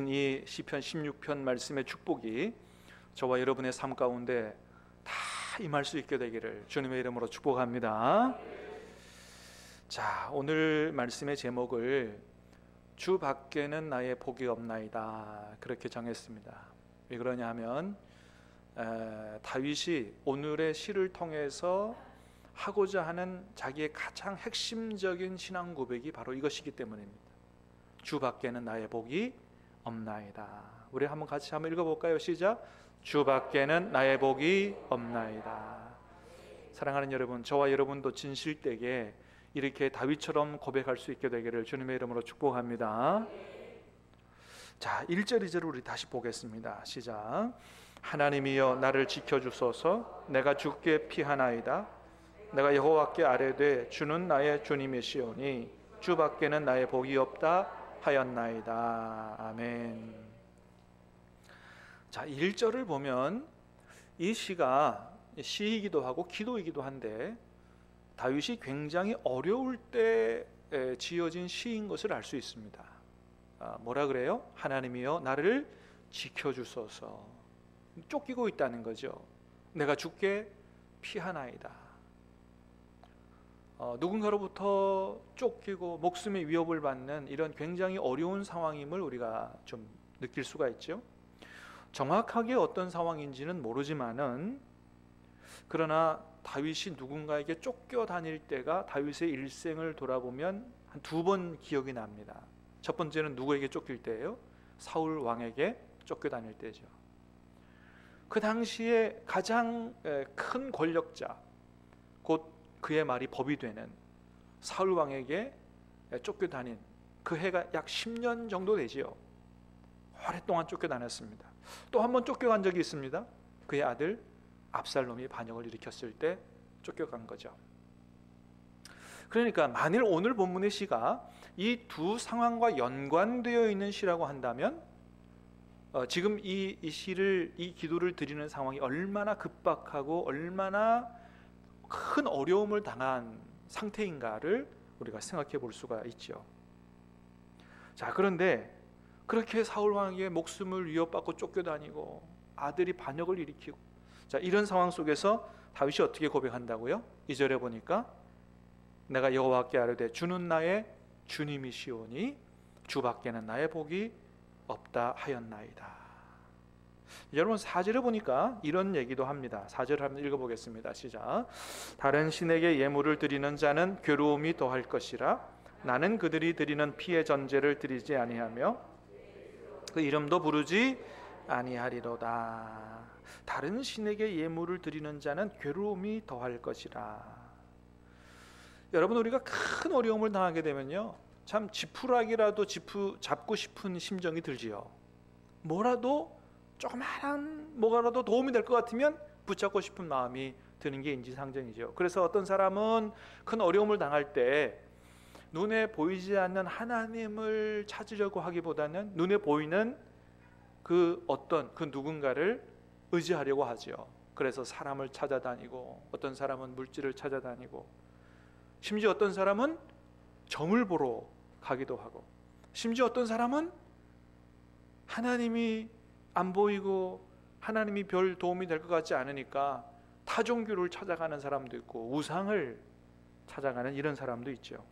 이 시편 16편 말씀의 축복이 저와 여러분의 삶 가운데 다 임할 수 있게 되기를 주님의 이름으로 축복합니다. 자, 오늘 말씀의 제목을 주 밖에는 나의 복이 없나이다 그렇게 정했습니다. 왜 그러냐 하면 다윗이 오늘의 시를 통해서 하고자 하는 자기의 가장 핵심적인 신앙 고백이 바로 이것이기 때문입니다. 주 밖에는 나의 복이 없나이다. 우리 한번 같이 한번 읽어볼까요? 시작. 주 밖에는 나의 복이 없나이다. 사랑하는 여러분, 저와 여러분도 진실되게 이렇게 다윗처럼 고백할 수 있게 되기를 주님의 이름으로 축복합니다. 자, 1절 2절을 우리 다시 보겠습니다. 시작. 하나님이여 나를 지켜주소서. 내가 주께 피하나이다. 내가 여호와께 아뢰되 주는 나의 주님이시오니 주 밖에는 나의 복이 없다 하였나이다. 아멘. 자, 1절을 보면 이 시가 시이기도 하고 기도이기도 한데 다윗이 굉장히 어려울 때 지어진 시인 것을 알 수 있습니다. 뭐라 그래요? 하나님이여 나를 지켜주소서. 쫓기고 있다는 거죠. 내가 주께 피하나이다. 누군가로부터 쫓기고 목숨의 위협을 받는 이런 굉장히 어려운 상황임을 우리가 좀 느낄 수가 있죠. 정확하게 어떤 상황인지는 모르지만은 그러나 다윗이 누군가에게 쫓겨다닐 때가 다윗의 일생을 돌아보면 한 2번 기억이 납니다. 첫 번째는 누구에게 쫓길 때예요? 사울 왕에게 쫓겨다닐 때죠. 그 당시에 가장 큰 권력자, 곧 그의 말이 법이 되는 사울 왕에게 쫓겨다닌 그 해가 약 10년 정도 되지요. 오랫동안 쫓겨다녔습니다. 또 한 번 쫓겨간 적이 있습니다. 그의 아들 압살롬이 반역을 일으켰을 때 쫓겨간 거죠. 그러니까 만일 오늘 본문의 시가 이 두 상황과 연관되어 있는 시라고 한다면 지금 이 시를, 이 기도를 드리는 상황이 얼마나 급박하고 얼마나 큰 어려움을 당한 상태인가를 우리가 생각해 볼 수가 있죠. 자, 그런데 그렇게 사울 왕의 목숨을 위협받고 쫓겨다니고 아들이 반역을 일으키고, 자, 이런 상황 속에서 다윗이 어떻게 고백한다고요? 2절에 보니까 내가 여호와께 아뢰되 주는 나의 주님이시오니 주 밖에는 나의 복이 없다 하였나이다. 여러분 4절에 보니까 이런 얘기도 합니다. 4절을 한번 읽어보겠습니다. 시작. 다른 신에게 예물을 드리는 자는 괴로움이 더할 것이라 나는 그들이 드리는 피의 전제를 드리지 아니하며 그 이름도 부르지 아니하리로다. 다른 신에게 예물을 드리는 자는 괴로움이 더할 것이라. 여러분, 우리가 큰 어려움을 당하게 되면요, 참 지푸라기라도 잡고 싶은 심정이 들지요. 뭐가라도 도움이 될 것 같으면 붙잡고 싶은 마음이 드는 게 인지상정이죠. 그래서 어떤 사람은 큰 어려움을 당할 때 눈에 보이지 않는 하나님을 찾으려고 하기보다는 눈에 보이는 그 누군가를 의지하려고 하죠. 그래서 사람을 찾아다니고, 어떤 사람은 물질을 찾아다니고, 심지어 어떤 사람은 점을 보러 가기도 하고, 심지어 어떤 사람은 하나님이 안 보이고 하나님이 별 도움이 될 것 같지 않으니까 타종교를 찾아가는 사람도 있고 우상을 찾아가는 이런 사람도 있죠.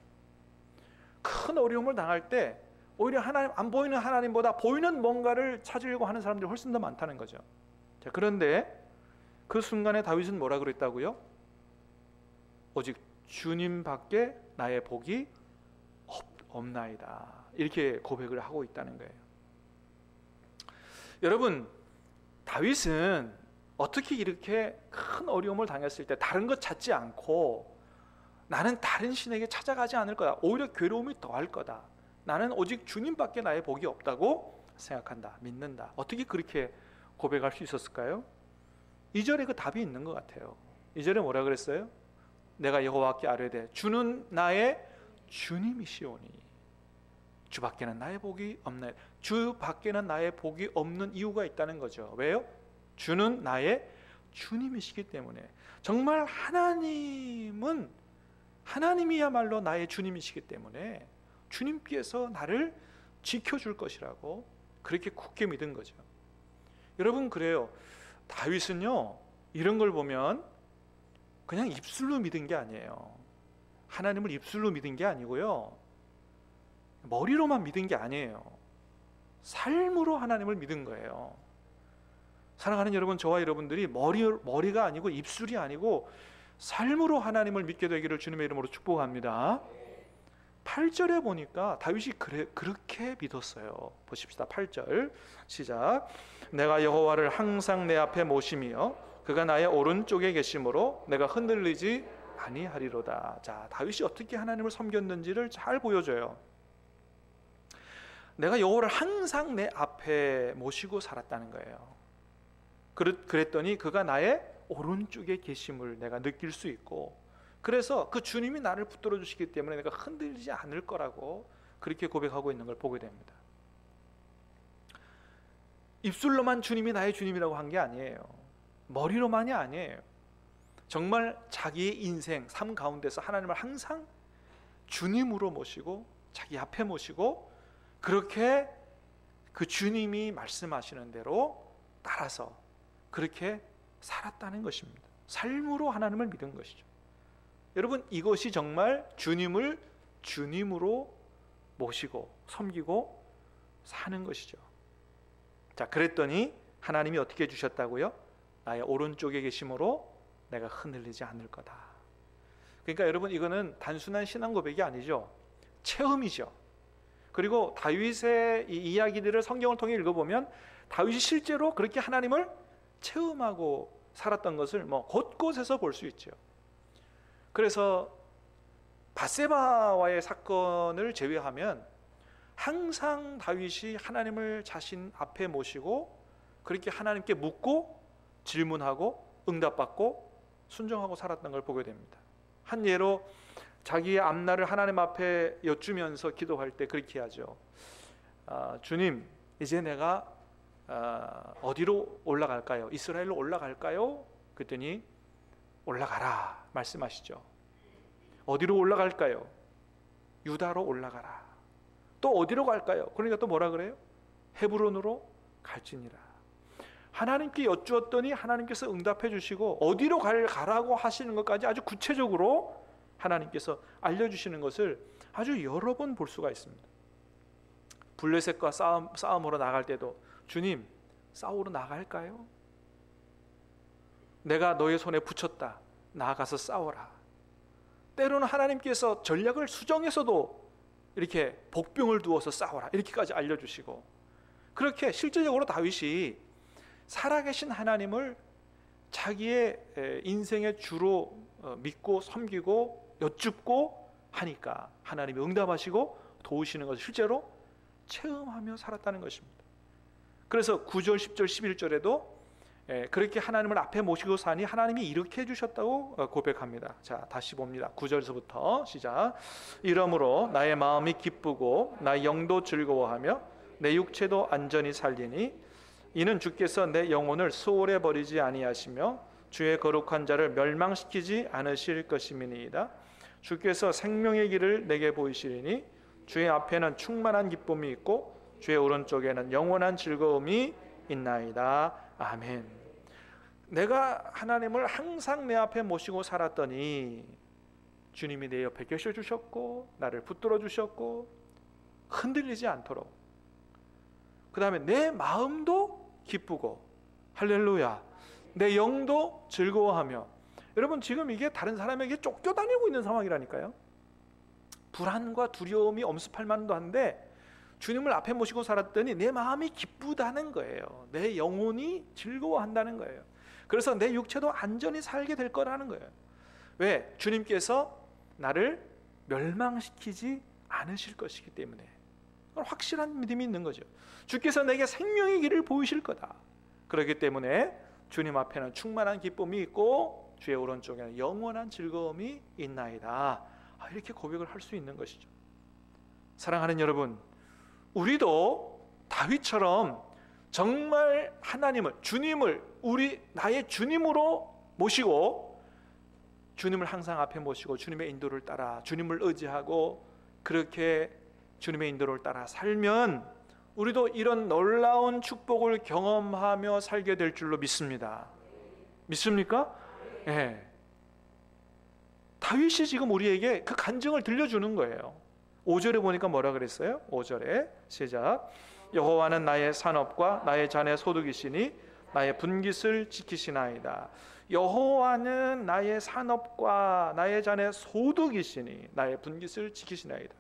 큰 어려움을 당할 때 오히려 하나님, 안 보이는 하나님보다 보이는 뭔가를 찾으려고 하는 사람들이 훨씬 더 많다는 거죠. 자, 그런데 그 순간에 다윗은 뭐라 그랬다고요? 오직 주님밖에 나의 복이 없나이다. 이렇게 고백을 하고 있다는 거예요. 여러분, 다윗은 어떻게 이렇게 큰 어려움을 당했을 때 다른 것 찾지 않고 나는 다른 신에게 찾아가지 않을 거다, 오히려 괴로움이 더할 거다, 나는 오직 주님밖에 나의 복이 없다고 생각한다, 믿는다, 어떻게 그렇게 고백할 수 있었을까요? 2절에 그 답이 있는 것 같아요. 2절에 뭐라 그랬어요? 내가 여호와께 아뢰되 주는 나의 주님이시오니 주 밖에는 나의 복이 없나요? 주 밖에는 나의 복이 없는 이유가 있다는 거죠. 왜요? 주는 나의 주님이시기 때문에. 정말 하나님이야말로 나의 주님이시기 때문에 주님께서 나를 지켜줄 것이라고 그렇게 굳게 믿은 거죠. 여러분, 그래요. 다윗은요, 이런 걸 보면 그냥 입술로 믿은 게 아니에요. 하나님을 입술로 믿은 게 아니고요, 머리로만 믿은 게 아니에요. 삶으로 하나님을 믿은 거예요. 사랑하는 여러분, 저와 여러분들이 머리가 아니고 입술이 아니고 삶으로 하나님을 믿게 되기를 주님의 이름으로 축복합니다. 8절에 보니까 다윗이 그렇게 믿었어요. 보십시다. 8절 시작. 내가 여호와를 항상 내 앞에 모시며 그가 나의 오른쪽에 계심으로 내가 흔들리지 아니하리로다. 자, 다윗이 어떻게 하나님을 섬겼는지를 잘 보여줘요. 내가 여호와를 항상 내 앞에 모시고 살았다는 거예요. 그랬더니 그가 나의 오른쪽에 계심을 내가 느낄 수 있고, 그래서 그 주님이 나를 붙들어 주시기 때문에 내가 흔들리지 않을 거라고 그렇게 고백하고 있는 걸 보게 됩니다. 입술로만 주님이 나의 주님이라고 한 게 아니에요. 머리로만이 아니에요. 정말 자기의 인생, 삶 가운데서 하나님을 항상 주님으로 모시고 자기 앞에 모시고, 그렇게 그 주님이 말씀하시는 대로 따라서 그렇게 살았다는 것입니다. 삶으로 하나님을 믿은 것이죠. 여러분, 이것이 정말 주님을 주님으로 모시고 섬기고 사는 것이죠. 자, 그랬더니 하나님이 어떻게 해주셨다고요? 나의 오른쪽에 계심으로 내가 흔들리지 않을 거다. 그러니까 여러분, 이거는 단순한 신앙 고백이 아니죠. 체험이죠. 그리고 다윗의 이 이야기들을 성경을 통해 읽어보면 다윗이 실제로 그렇게 하나님을 체험하고 살았던 것을 곳곳에서 볼 수 있죠. 그래서 밧세바와의 사건을 제외하면 항상 다윗이 하나님을 자신 앞에 모시고 그렇게 하나님께 묻고 질문하고 응답받고 순종하고 살았던 걸 보게 됩니다. 한 예로 자기의 앞날을 하나님 앞에 여쭈면서 기도할 때 그렇게 하죠. 주님, 이제 내가 어디로 올라갈까요? 이스라엘로 올라갈까요? 그랬더니 올라가라 말씀하시죠. 어디로 올라갈까요? 유다로 올라가라. 또 어디로 갈까요? 그러니까 또 뭐라 그래요? 헤브론으로 갈지니라. 하나님께 여쭈었더니 하나님께서 응답해 주시고 어디로 가라고 하시는 것까지 아주 구체적으로 하나님께서 알려주시는 것을 아주 여러 번 볼 수가 있습니다. 블레셋과 싸움으로 나갈 때도 주님, 싸우러 나갈까요? 내가 너의 손에 붙였다. 나아가서 싸워라. 때로는 하나님께서 전략을 수정해서도 이렇게 복병을 두어서 싸워라. 이렇게까지 알려주시고, 그렇게 실질적으로 다윗이 살아계신 하나님을 자기의 인생의 주로 믿고 섬기고 여쭙고 하니까 하나님이 응답하시고 도우시는 것을 실제로 체험하며 살았다는 것입니다. 그래서 9절, 10절, 11절에도 그렇게 하나님을 앞에 모시고 사니 하나님이 이렇게 해주셨다고 고백합니다. 자, 다시 봅니다. 9절에서부터 시작. 이러므로 나의 마음이 기쁘고 나의 영도 즐거워하며 내 육체도 안전히 살리니 이는 주께서 내 영혼을 소홀해 버리지 아니하시며 주의 거룩한 자를 멸망시키지 않으실 것임이니이다. 주께서 생명의 길을 내게 보이시리니 주의 앞에는 충만한 기쁨이 있고 주의 오른쪽에는 영원한 즐거움이 있나이다. 아멘. 내가 하나님을 항상 내 앞에 모시고 살았더니 주님이 내 옆에 계셔주셨고 나를 붙들어 주셨고 흔들리지 않도록, 그 다음에 내 마음도 기쁘고 할렐루야, 내 영도 즐거워하며. 여러분, 지금 이게 다른 사람에게 쫓겨다니고 있는 상황이라니까요. 불안과 두려움이 엄습할 만도 한데 주님을 앞에 모시고 살았더니 내 마음이 기쁘다는 거예요. 내 영혼이 즐거워한다는 거예요. 그래서 내 육체도 안전히 살게 될 거라는 거예요. 왜? 주님께서 나를 멸망시키지 않으실 것이기 때문에. 확실한 믿음이 있는 거죠. 주께서 내게 생명의 길을 보이실 거다. 그렇기 때문에 주님 앞에는 충만한 기쁨이 있고 주의 오른쪽에는 영원한 즐거움이 있나이다. 이렇게 고백을 할 수 있는 것이죠. 사랑하는 여러분, 우리도 다윗처럼 정말 하나님을, 주님을 나의 주님으로 모시고 주님을 항상 앞에 모시고 주님의 인도를 따라 주님을 의지하고 그렇게 주님의 인도를 따라 살면 우리도 이런 놀라운 축복을 경험하며 살게 될 줄로 믿습니다. 믿습니까? 예. 다윗이 지금 우리에게 그 간증을 들려주는 거예요. 5절에 보니까 뭐라 그랬어요? 5절에 시작. 여호와는 나의 산업과 나의 잔의 소득이시니 나의 분깃을 지키시나이다. 여호와는 나의 산업과 나의 잔의 소득이시니 나의 분깃을 지키시나이다.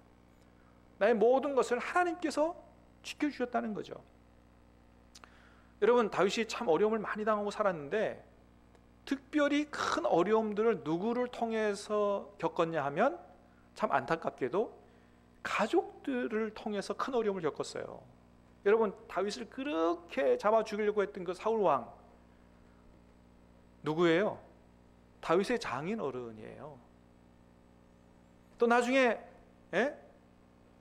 나의 모든 것을 하나님께서 지켜주셨다는 거죠. 여러분, 다윗이 참 어려움을 많이 당하고 살았는데 특별히 큰 어려움들을 누구를 통해서 겪었냐 하면 참 안타깝게도 가족들을 통해서 큰 어려움을 겪었어요. 여러분, 다윗을 그렇게 잡아 죽이려고 했던 그 사울 왕 누구예요? 다윗의 장인 어른이에요. 또 나중에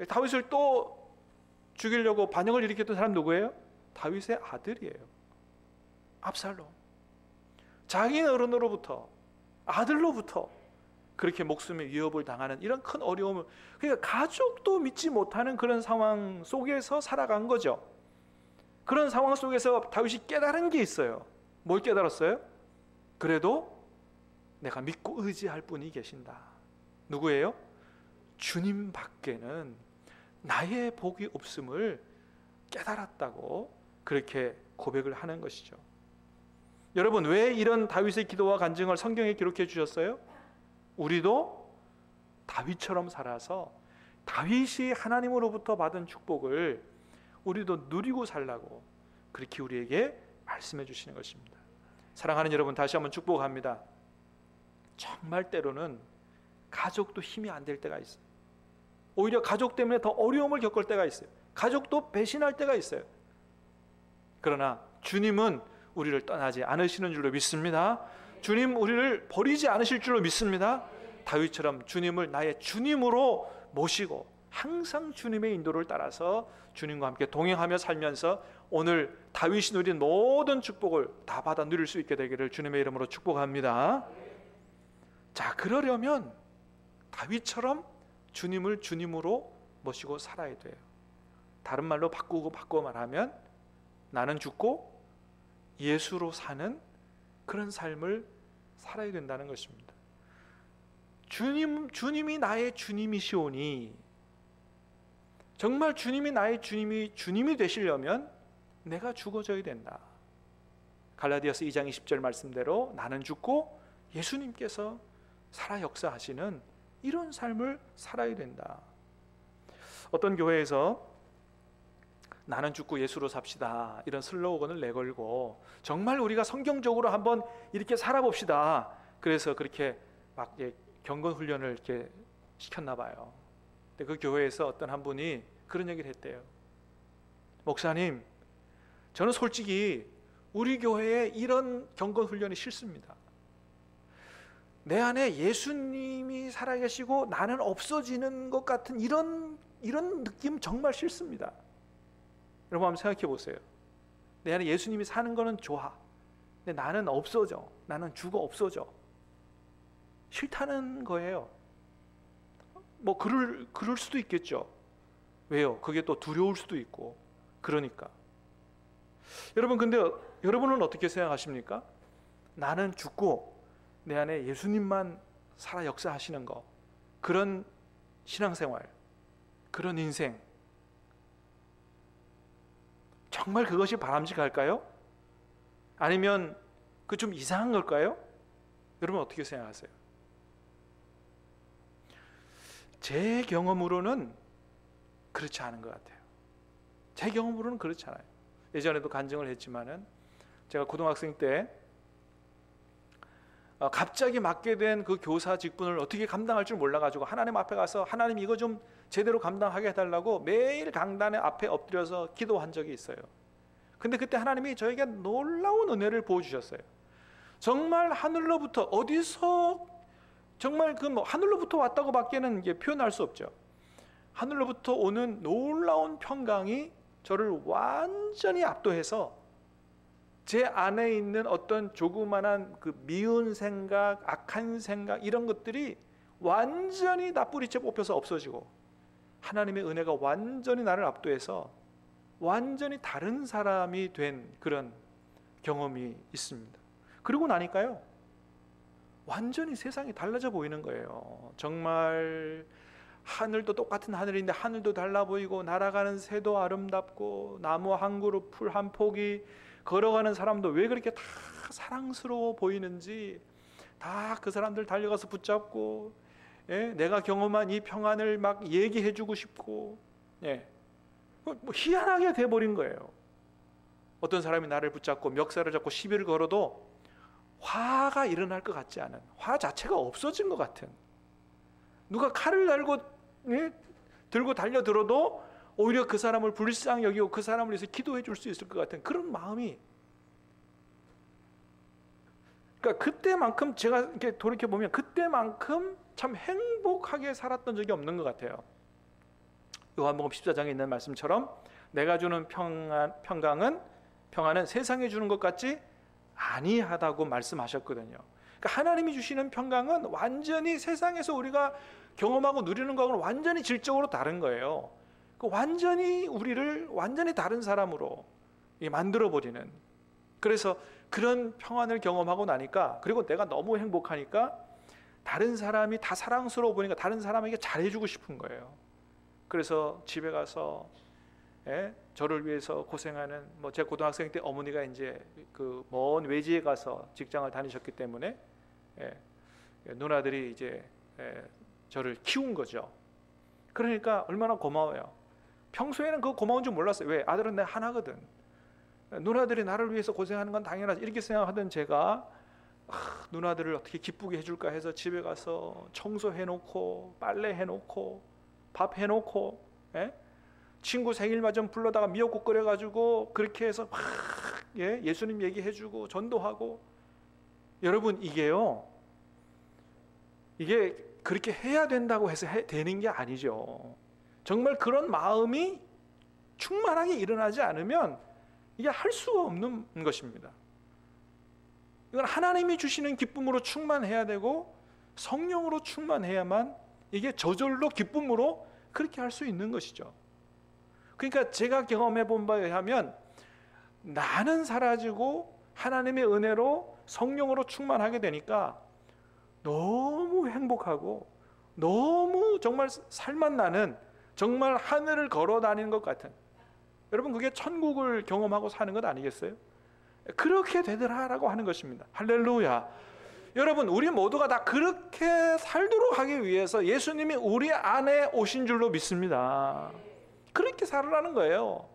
다윗을 또 죽이려고 반역을 일으켰던 사람 누구예요? 다윗의 아들이에요. 압살롬. 장인 어른으로부터, 아들로부터 그렇게 목숨의 위협을 당하는 이런 큰 어려움을, 그러니까 가족도 믿지 못하는 그런 상황 속에서 살아간 거죠. 그런 상황 속에서 다윗이 깨달은 게 있어요. 뭘 깨달았어요? 그래도 내가 믿고 의지할 분이 계신다. 누구예요? 주님 밖에는 나의 복이 없음을 깨달았다고 그렇게 고백을 하는 것이죠. 여러분, 왜 이런 다윗의 기도와 간증을 성경에 기록해 주셨어요? 우리도 다윗처럼 살아서 다윗이 하나님으로부터 받은 축복을 우리도 누리고 살라고 그렇게 우리에게 말씀해 주시는 것입니다. 사랑하는 여러분, 다시 한번 축복합니다. 정말 때로는 가족도 힘이 안 될 때가 있어요. 오히려 가족 때문에 더 어려움을 겪을 때가 있어요. 가족도 배신할 때가 있어요. 그러나 주님은 우리를 떠나지 않으시는 줄로 믿습니다. 주님 우리를 버리지 않으실 줄로 믿습니다. 다윗처럼 주님을 나의 주님으로 모시고 항상 주님의 인도를 따라서 주님과 함께 동행하며 살면서 오늘 다윗이 누린 모든 축복을 다 받아 누릴 수 있게 되기를 주님의 이름으로 축복합니다. 자, 그러려면 다윗처럼 주님을 주님으로 모시고 살아야 돼요. 다른 말로 바꾸고 말하면 나는 죽고 예수로 사는 그런 삶을 살아야 된다는 것입니다. 주님이 나의 주님이시오니, 정말 주님이 나의 주님이 되시려면 내가 죽어져야 된다. 갈라디아서 2장 20절 말씀대로 나는 죽고 예수님께서 살아 역사하시는 이런 삶을 살아야 된다. 어떤 교회에서 나는 죽고 예수로 삽시다 이런 슬로건을 내걸고 정말 우리가 성경적으로 한번 이렇게 살아봅시다. 그래서 그렇게 막 경건 훈련을 이렇게 시켰나 봐요. 근데 그 교회에서 어떤 한 분이 그런 얘기를 했대요. 목사님, 저는 솔직히 우리 교회에 이런 경건 훈련이 싫습니다. 내 안에 예수님이 살아계시고 나는 없어지는 것 같은 이런 느낌 정말 싫습니다. 여러분 한번 생각해 보세요. 내 안에 예수님이 사는 거는 좋아. 근데 나는 없어져. 나는 죽어 없어져. 싫다는 거예요. 뭐 그럴 수도 있겠죠. 왜요? 그게 또 두려울 수도 있고. 그러니까. 여러분, 근데 여러분은 어떻게 생각하십니까? 나는 죽고 내 안에 예수님만 살아 역사하시는 거, 그런 신앙생활, 그런 인생, 정말 그것이 바람직할까요? 아니면 그 좀 이상한 걸까요? 여러분 어떻게 생각하세요? 제 경험으로는 그렇지 않은 것 같아요. 제 경험으로는 그렇지 않아요. 예전에도 간증을 했지만은 제가 고등학생 때 갑자기 맡게 된 그 교사 직분을 어떻게 감당할 줄 몰라가지고 하나님 앞에 가서 하나님 이거 좀 제대로 감당하게 해달라고 매일 강단에 앞에 엎드려서 기도한 적이 있어요. 근데 그때 하나님이 저에게 놀라운 은혜를 보여주셨어요. 정말 하늘로부터, 어디서 정말 그 뭐 하늘로부터 왔다고 밖에는 이게 표현할 수 없죠. 하늘로부터 오는 놀라운 평강이 저를 완전히 압도해서 제 안에 있는 어떤 조그만한 그 미운 생각, 악한 생각, 이런 것들이 완전히 나 뿌리째 뽑혀서 없어지고 하나님의 은혜가 완전히 나를 압도해서 완전히 다른 사람이 된 그런 경험이 있습니다. 그리고 나니까요, 완전히 세상이 달라져 보이는 거예요. 정말 하늘도 똑같은 하늘인데 하늘도 달라 보이고, 날아가는 새도 아름답고, 나무 한 그루, 풀 한 폭이, 걸어가는 사람도 왜 그렇게 다 사랑스러워 보이는지 다 그 사람들 달려가서 붙잡고, 내가 경험한 이 평안을 막 얘기해주고 싶고, 뭐 희한하게 돼버린 거예요. 어떤 사람이 나를 붙잡고 멱살을 잡고 시비를 걸어도 화가 일어날 것 같지 않은, 화 자체가 없어진 것 같은, 누가 칼을 들고 달려들어도 오히려 그 사람을 불쌍히 여기고 그 사람을 위해서 기도해 줄 수 있을 것 같은 그런 마음이, 그러니까 그때만큼, 제가 이렇게 돌이켜보면 그때만큼 참 행복하게 살았던 적이 없는 것 같아요. 요한복음 14장에 있는 말씀처럼 내가 주는 평안은 세상에 주는 것 같지 아니하다고 말씀하셨거든요. 그러니까 하나님이 주시는 평강은 완전히 세상에서 우리가 경험하고 누리는 거하고는 완전히 질적으로 다른 거예요. 완전히 우리를 완전히 다른 사람으로 만들어버리는, 그래서 그런 평안을 경험하고 나니까, 그리고 내가 너무 행복하니까 다른 사람이 다 사랑스러워 보니까 다른 사람에게 잘해주고 싶은 거예요. 그래서 집에 가서 저를 위해서 고생하는, 제 고등학생 때 어머니가 이제 그 먼 외지에 가서 직장을 다니셨기 때문에 누나들이 이제 저를 키운 거죠. 그러니까 얼마나 고마워요. 평소에는 그 고마운 줄 몰랐어요. 왜? 아들은 내 하나거든. 누나들이 나를 위해서 고생하는 건 당연하지, 이렇게 생각하던 제가 누나들을 어떻게 기쁘게 해줄까 해서 집에 가서 청소해놓고, 빨래해놓고, 밥 해놓고, 친구 생일마저 불러다가 미역국 끓여가지고 그렇게 해서 막 예수님 얘기해주고 전도하고. 여러분, 이게요, 이게 그렇게 해야 된다고 해서 되는 게 아니죠. 정말 그런 마음이 충만하게 일어나지 않으면 이게 할 수가 없는 것입니다. 이건 하나님이 주시는 기쁨으로 충만해야 되고 성령으로 충만해야만 이게 저절로 기쁨으로 그렇게 할 수 있는 것이죠. 그러니까 제가 경험해 본 바에 의하면 나는 사라지고 하나님의 은혜로 성령으로 충만하게 되니까 너무 행복하고 너무 정말 살맛 나는, 정말 하늘을 걸어 다니는 것 같은, 여러분 그게 천국을 경험하고 사는 것 아니겠어요? 그렇게 되더라라고 하는 것입니다. 할렐루야. 여러분, 우리 모두가 다 그렇게 살도록 하기 위해서 예수님이 우리 안에 오신 줄로 믿습니다. 그렇게 살으라는 거예요.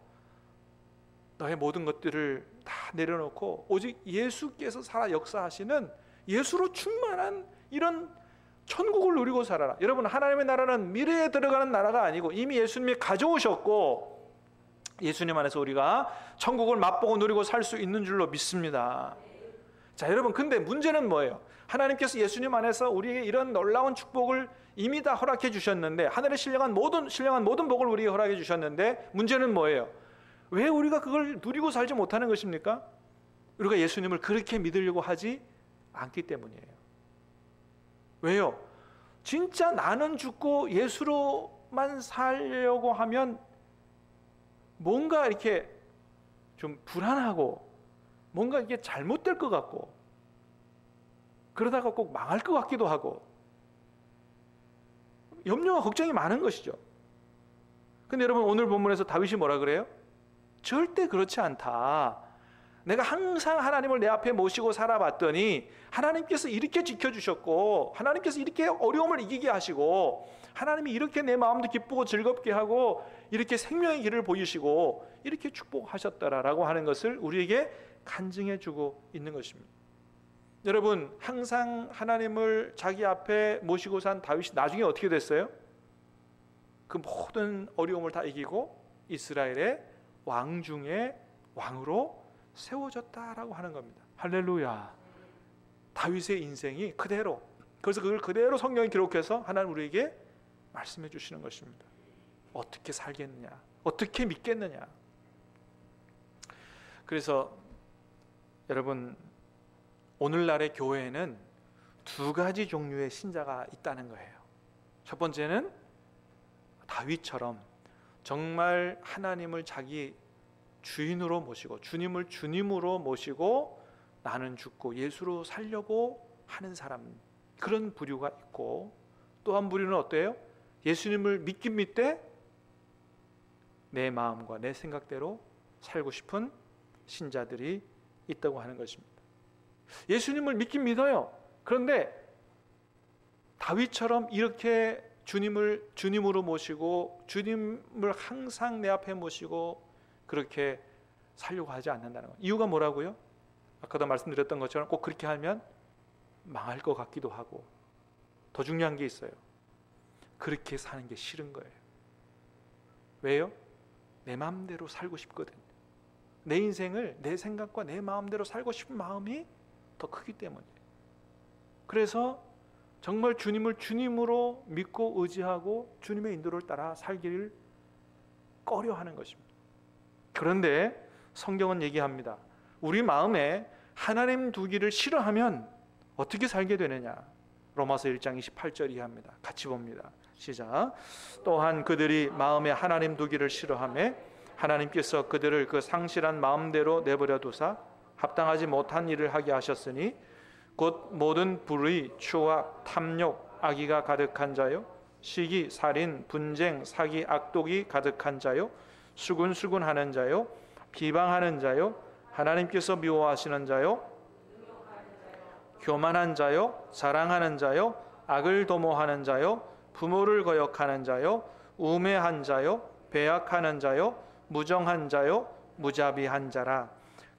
너의 모든 것들을 다 내려놓고 오직 예수께서 살아 역사하시는, 예수로 충만한 이런 천국을 누리고 살아라. 여러분, 하나님의 나라는 미래에 들어가는 나라가 아니고 이미 예수님이 가져오셨고, 예수님 안에서 우리가 천국을 맛보고 누리고 살 수 있는 줄로 믿습니다. 자, 여러분, 근데 문제는 뭐예요? 하나님께서 예수님 안에서 우리에게 이런 놀라운 축복을 이미 다 허락해 주셨는데, 하늘에 신령한 모든 복을 우리에게 허락해 주셨는데, 문제는 뭐예요? 왜 우리가 그걸 누리고 살지 못하는 것입니까? 우리가 예수님을 그렇게 믿으려고 하지 않기 때문이에요. 왜요? 진짜 나는 죽고 예수로만 살려고 하면 뭔가 이렇게 좀 불안하고, 뭔가 이게 잘못될 것 같고, 그러다가 꼭 망할 것 같기도 하고, 염려와 걱정이 많은 것이죠. 근데 여러분, 오늘 본문에서 다윗이 뭐라 그래요? 절대 그렇지 않다. 내가 항상 하나님을 내 앞에 모시고 살아봤더니 하나님께서 이렇게 지켜주셨고, 하나님께서 이렇게 어려움을 이기게 하시고, 하나님이 이렇게 내 마음도 기쁘고 즐겁게 하고, 이렇게 생명의 길을 보이시고 이렇게 축복하셨더라라고 하는 것을 우리에게 간증해 주고 있는 것입니다. 여러분, 항상 하나님을 자기 앞에 모시고 산 다윗이 나중에 어떻게 됐어요? 그 모든 어려움을 다 이기고 이스라엘의 왕 중에 왕으로 세워졌다라고 하는 겁니다. 할렐루야. 다윗의 인생이 그대로, 그래서 그걸 그대로 성경에 기록해서 하나님 우리에게 말씀해 주시는 것입니다. 어떻게 살겠느냐, 어떻게 믿겠느냐. 그래서 여러분, 오늘날의 교회에는 두 가지 종류의 신자가 있다는 거예요. 첫 번째는 다윗처럼 정말 하나님을 자기 주인으로 모시고 주님을 주님으로 모시고 나는 죽고 예수로 살려고 하는 사람, 그런 부류가 있고, 또 한 부류는 어때요? 예수님을 믿긴 믿되 내 마음과 내 생각대로 살고 싶은 신자들이 있다고 하는 것입니다. 예수님을 믿긴 믿어요. 그런데 다윗처럼 이렇게 주님을 주님으로 모시고 주님을 항상 내 앞에 모시고 그렇게 살려고 하지 않는다는 거예요. 이유가 뭐라고요? 아까도 말씀드렸던 것처럼 꼭 그렇게 하면 망할 것 같기도 하고, 더 중요한 게 있어요. 그렇게 사는 게 싫은 거예요. 왜요? 내 마음대로 살고 싶거든요. 내 인생을 내 생각과 내 마음대로 살고 싶은 마음이 더 크기 때문이에요. 그래서 정말 주님을 주님으로 믿고 의지하고 주님의 인도를 따라 살기를 꺼려하는 것입니다. 그런데 성경은 얘기합니다. 우리 마음에 하나님 두기를 싫어하면 어떻게 살게 되느냐? 로마서 1장 28절 이하입니다. 같이 봅니다. 시작. 또한 그들이 마음에 하나님 두기를 싫어하며 하나님께서 그들을 그 상실한 마음대로 내버려 두사 합당하지 못한 일을 하게 하셨으니 곧 모든 불의, 추악, 탐욕, 악의가 가득한 자요, 시기, 살인, 분쟁, 사기, 악독이 가득한 자요, 수군수군하는 자요, 비방하는 자요, 하나님께서 미워하시는 자요, 교만한 자요, 자랑하는 자요, 악을 도모하는 자요, 부모를 거역하는 자요, 우매한 자요, 배약하는 자요, 무정한 자요, 무자비한 자라.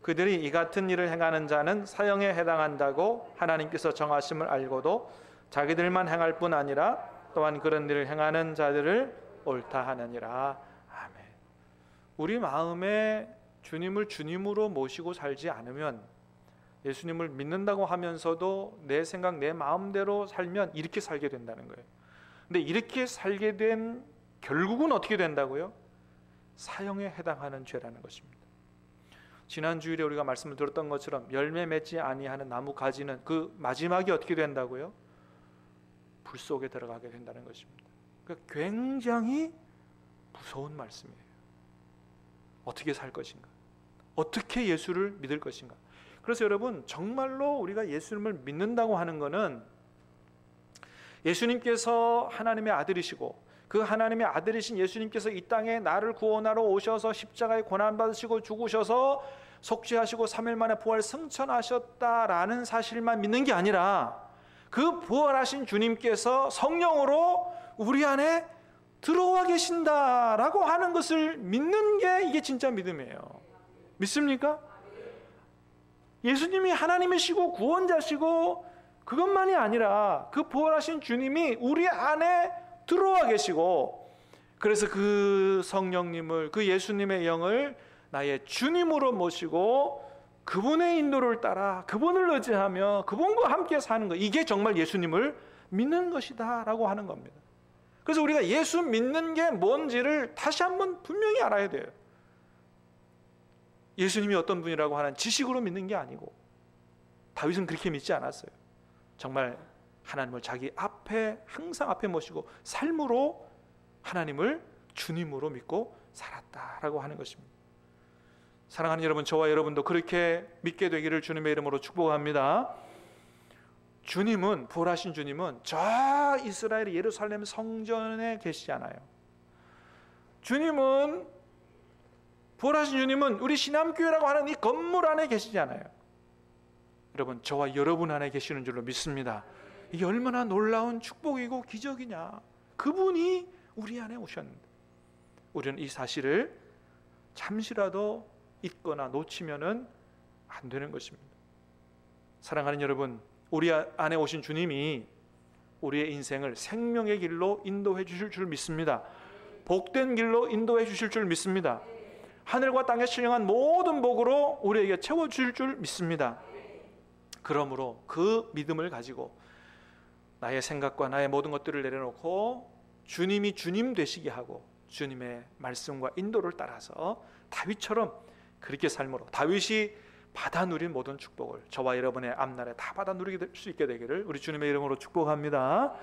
그들이 이 같은 일을 행하는 자는 사형에 해당한다고 하나님께서 정하심을 알고도 자기들만 행할 뿐 아니라 또한 그런 일을 행하는 자들을 옳다 하느니라. 아멘. 우리 마음에 주님을 주님으로 모시고 살지 않으면, 예수님을 믿는다고 하면서도 내 생각 내 마음대로 살면 이렇게 살게 된다는 거예요. 근데 이렇게 살게 된 결국은 어떻게 된다고요? 사형에 해당하는 죄라는 것입니다. 지난 주일에 우리가 말씀을 들었던 것처럼 열매 맺지 아니하는 나무 가지는 그 마지막이 어떻게 된다고요? 불 속에 들어가게 된다는 것입니다. 그러니까 굉장히 무서운 말씀이에요. 어떻게 살 것인가? 어떻게 예수를 믿을 것인가? 그래서 여러분, 정말로 우리가 예수님을 믿는다고 하는 것은 예수님께서 하나님의 아들이시고 그 하나님의 아들이신 예수님께서 이 땅에 나를 구원하러 오셔서 십자가에 고난받으시고 죽으셔서 속죄하시고 3일 만에 부활 승천하셨다라는 사실만 믿는 게 아니라 그 부활하신 주님께서 성령으로 우리 안에 들어와 계신다라고 하는 것을 믿는 게 이게 진짜 믿음이에요. 믿습니까? 예수님이 하나님이시고 구원자시고 그것만이 아니라 그 부활하신 주님이 우리 안에 들어와 계시고, 그래서 그 성령님을, 그 예수님의 영을 나의 주님으로 모시고 그분의 인도를 따라 그분을 의지하며 그분과 함께 사는 것, 이게 정말 예수님을 믿는 것이다 라고 하는 겁니다. 그래서 우리가 예수 믿는 게 뭔지를 다시 한번 분명히 알아야 돼요. 예수님이 어떤 분이라고 하는 지식으로 믿는 게 아니고, 다윗은 그렇게 믿지 않았어요. 정말 하나님을 자기 앞에, 항상 앞에 모시고 삶으로 하나님을 주님으로 믿고 살았다라고 하는 것입니다. 사랑하는 여러분, 저와 여러분도 그렇게 믿게 되기를 주님의 이름으로 축복합니다. 주님은, 부활하신 주님은 저 이스라엘 예루살렘 성전에 계시지 않아요. 주님은, 부활하신 주님은 우리 신암교회라고 하는 이 건물 안에 계시지 않아요. 여러분, 저와 여러분 안에 계시는 줄로 믿습니다. 이게 얼마나 놀라운 축복이고 기적이냐. 그분이 우리 안에 오셨는데 우리는 이 사실을 잠시라도 잊거나 놓치면은 안 되는 것입니다. 사랑하는 여러분, 우리 안에 오신 주님이 우리의 인생을 생명의 길로 인도해 주실 줄 믿습니다. 복된 길로 인도해 주실 줄 믿습니다. 하늘과 땅에 신령한 모든 복으로 우리에게 채워주실 줄 믿습니다. 그러므로 그 믿음을 가지고 나의 생각과 나의 모든 것들을 내려놓고 주님이 주님 되시게 하고 주님의 말씀과 인도를 따라서 다윗처럼 그렇게 삶으로, 다윗이 받아 누린 모든 축복을 저와 여러분의 앞날에 다 받아 누리게 될 수 있게 되기를 우리 주님의 이름으로 축복합니다.